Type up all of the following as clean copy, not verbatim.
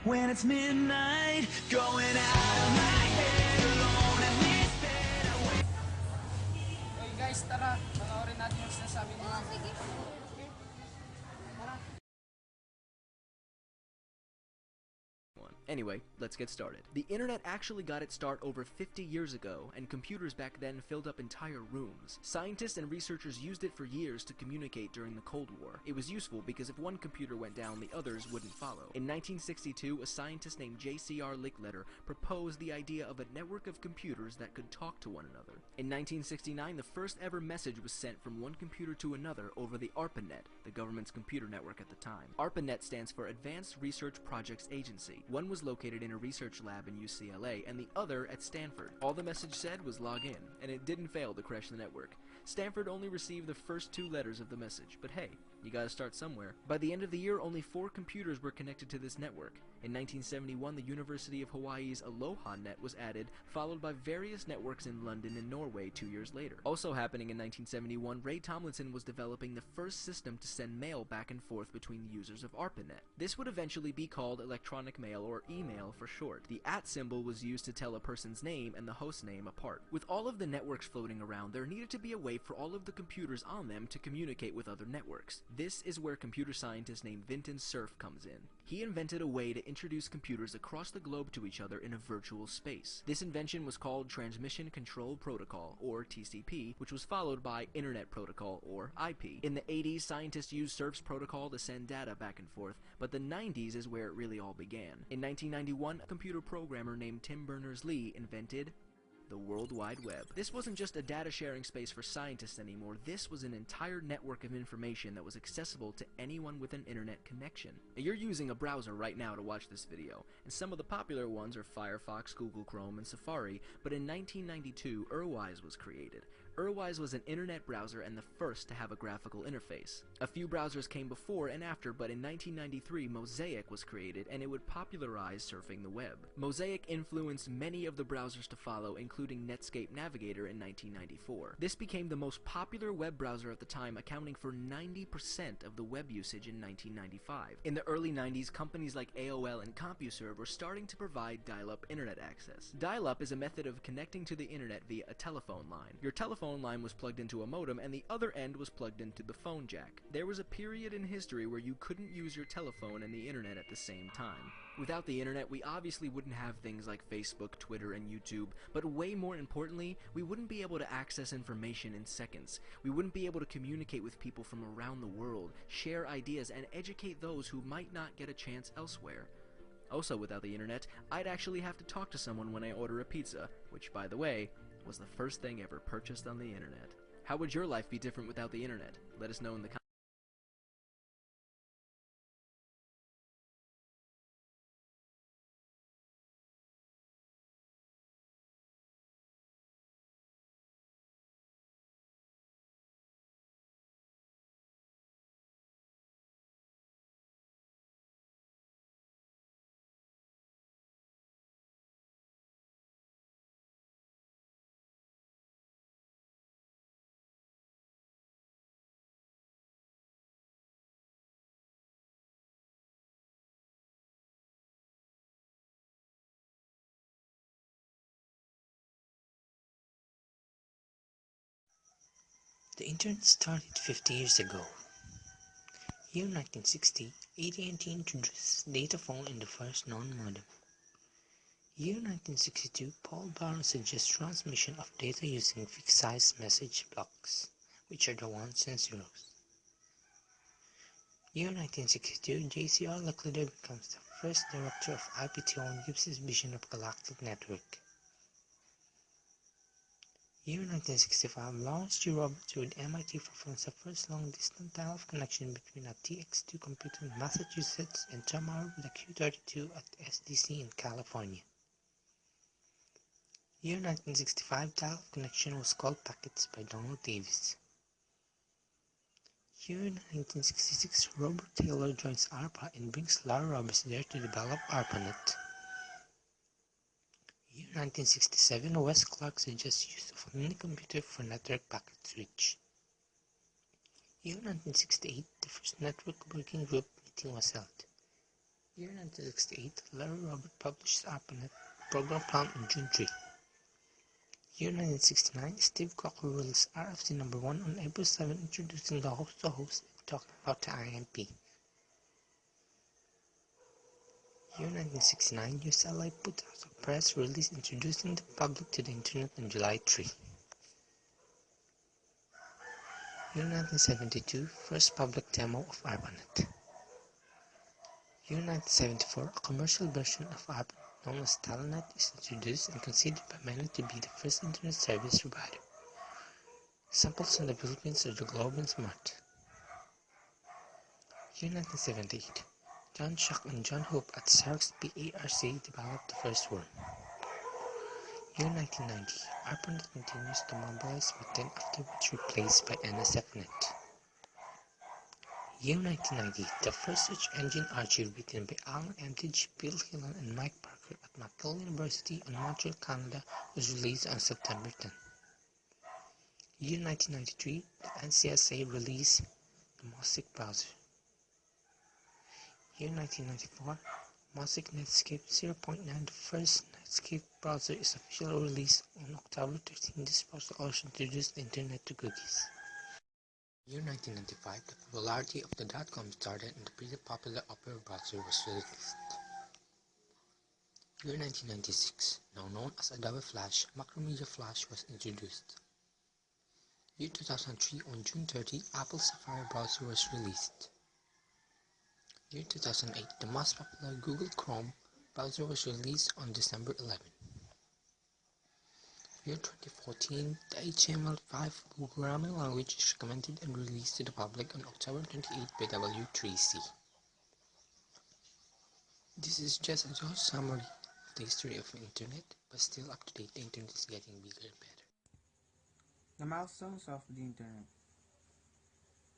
when it's midnight, going out of my head alone and this bed I wait. Hey guys, tara, panoorin natin yung sinasabi ni Ma'am. Okay, tara. Anyway, let's get started. The internet actually got its start over 50 years ago, and computers back then filled up entire rooms. Scientists and researchers used it for years to communicate during the Cold War. It was useful because if one computer went down, the others wouldn't follow. In 1962, a scientist named J.C.R. Licklider proposed the idea of a network of computers that could talk to one another. In 1969, the first ever message was sent from one computer to another over the ARPANET, the government's computer network at the time. ARPANET stands for Advanced Research Projects Agency. One was located in a research lab in UCLA and the other at Stanford. All the message said was log in, and it didn't fail to crash the network. Stanford only received the first 2 letters of the message, but hey, you gotta start somewhere. By the end of the year, only 4 computers were connected to this network. In 1971, the University of Hawaii's Aloha Net was added, followed by various networks in London and Norway 2 years later. Also happening in 1971, Ray Tomlinson was developing the first system to send mail back and forth between the users of ARPANET. This would eventually be called electronic mail, or email for short. The @ symbol was used to tell a person's name and the host name apart. With all of the networks floating around, there needed to be a way for all of the computers on them to communicate with other networks. This is where computer scientist named Vinton Cerf comes in. He invented a way to introduce computers across the globe to each other in a virtual space. This invention was called Transmission Control Protocol, or TCP, which was followed by Internet Protocol, or IP. In the 80s, scientists used Cerf's protocol to send data back and forth, but the 90s is where it really all began. In 1991, a computer programmer named Tim Berners-Lee invented the World Wide Web. This wasn't just a data sharing space for scientists anymore, this was an entire network of information that was accessible to anyone with an internet connection. Now, you're using a browser right now to watch this video, and some of the popular ones are Firefox, Google Chrome, and Safari, but in 1992, Urwise was created. Urwise was an internet browser and the first to have a graphical interface. A few browsers came before and after, but in 1993 Mosaic was created and it would popularize surfing the web. Mosaic influenced many of the browsers to follow, including Netscape Navigator in 1994. This became the most popular web browser at the time, accounting for 90% of the web usage in 1995. In the early 90s, companies like AOL and CompuServe were starting to provide dial-up internet access. Dial-up is a method of connecting to the internet via a telephone line. Your telephone line was plugged into a modem and the other end was plugged into the phone jack. There was a period in history where you couldn't use your telephone and the internet at the same time. Without the internet, we obviously wouldn't have things like Facebook, Twitter, and YouTube, but way more importantly, we wouldn't be able to access information in seconds. We wouldn't be able to communicate with people from around the world, share ideas, and educate those who might not get a chance elsewhere. Also, without the internet, I'd actually have to talk to someone when I order a pizza, which, by the way, was the first thing ever purchased on the internet. How would your life be different without the internet? Let us know in the comments. The internet started 50 years ago. Year 1960, AT&T introduced data phone in the first non-modem. Year 1962, Paul Brown suggests transmission of data using fixed-size message blocks, which are the ones and zeros. Year 1962, J.C.R. Licklider becomes the first director of IPTO and gives his vision of galactic network. Year 1965, Lawrence G. Roberts with MIT performs the first long-distance dial-up connection between a TX2 computer in Massachusetts and tomorrow with a Q32 at SDC in California. Year 1965, dial-up connection was called packets by Donald Davis. Year 1966, Robert Taylor joins ARPA and brings Larry Roberts there to develop ARPANET. Year 1967, Wes Clark suggests use of a minicomputer for network packet switch. Year 1968, the first network working group meeting was held. Year 1968, Larry Robert published ARPANET program plan on June 3. Year 1969, Steve Cocker released RFC number 1 on April 7, introducing the host-to-host and talking about the IMP. Year 1969, UCLA put out a press release introducing the public to the Internet on July 3. Year 1972, first public demo of ARPANET. Year 1974, a commercial version of ARPANET known as Telenet is introduced and considered by many to be the first Internet service provider. Samples in the Philippines are the Globe and Smart. Year 1978, John Shuck and John Hope at Xerox PARC developed the first worm. Year 1990, ARPANET continues to mobilize but then afterwards replaced by NSFNet. Year 1990, the first search engine Archie written by Alan MTG, Bill Hillan, and Mike Parker at McGill University in Montreal, Canada was released on September 10. Year 1993, the NCSA released the Mosaic browser. Year 1994, Mosaic Netscape 0.9, the first Netscape browser, is officially released on October 13. This browser also introduced the Internet to cookies. Year 1995, the popularity of the .com started and the pretty popular Opera browser was released. Year 1996, now known as Adobe Flash, Macromedia Flash was introduced. Year 2003, on June 30, Apple Safari browser was released. Year 2008, the most popular Google Chrome browser was released on December 11. Year 2014, the HTML5 programming language is recommended and released to the public on October 28 by W3C. This is just a short summary of the history of the Internet, but still up to date. The Internet is getting bigger and better. The milestones of the Internet: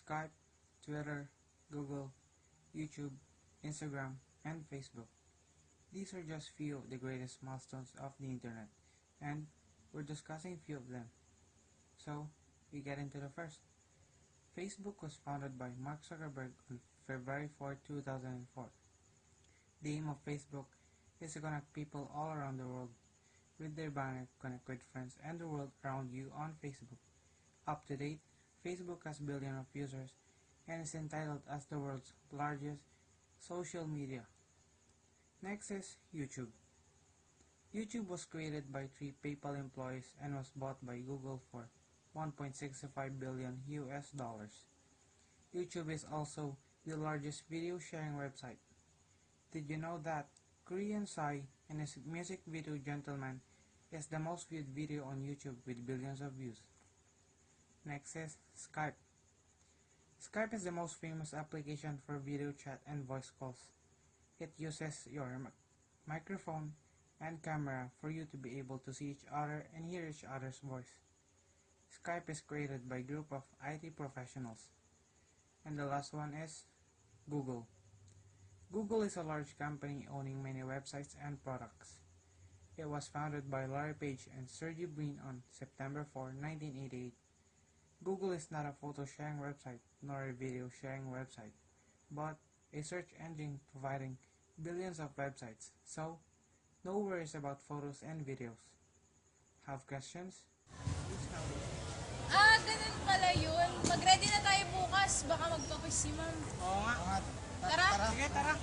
Skype, Twitter, Google, YouTube, Instagram, and Facebook. These are just few of the greatest milestones of the Internet, and we're discussing few of them. So, we get into the first. Facebook was founded by Mark Zuckerberg on February 4, 2004. The aim of Facebook is to connect people all around the world. With their banner, connect with friends and the world around you on Facebook. Up to date, Facebook has billions of users and is entitled as the world's largest social media. Next is YouTube. YouTube was created by 3 PayPal employees and was bought by Google for $1.65 billion US. YouTube is also the largest video sharing website. Did you know that Korean Psy and his music video Gentleman is the most viewed video on YouTube with billions of views? Next is Skype. Skype is the most famous application for video chat and voice calls. It uses your microphone and camera for you to be able to see each other and hear each other's voice. Skype is created by a group of IT professionals. And the last one is Google. Google is a large company owning many websites and products. It was founded by Larry Page and Sergey Brin on September 4, 1988. Google is not a photo sharing website nor a video sharing website, but a search engine providing billions of websites, so no worries about photos and videos. Have questions? Ganun pala yun. Mag-ready na tayo bukas. Baka magpa-quiz si ma'am. Oo nga. Tara. Sige, tara.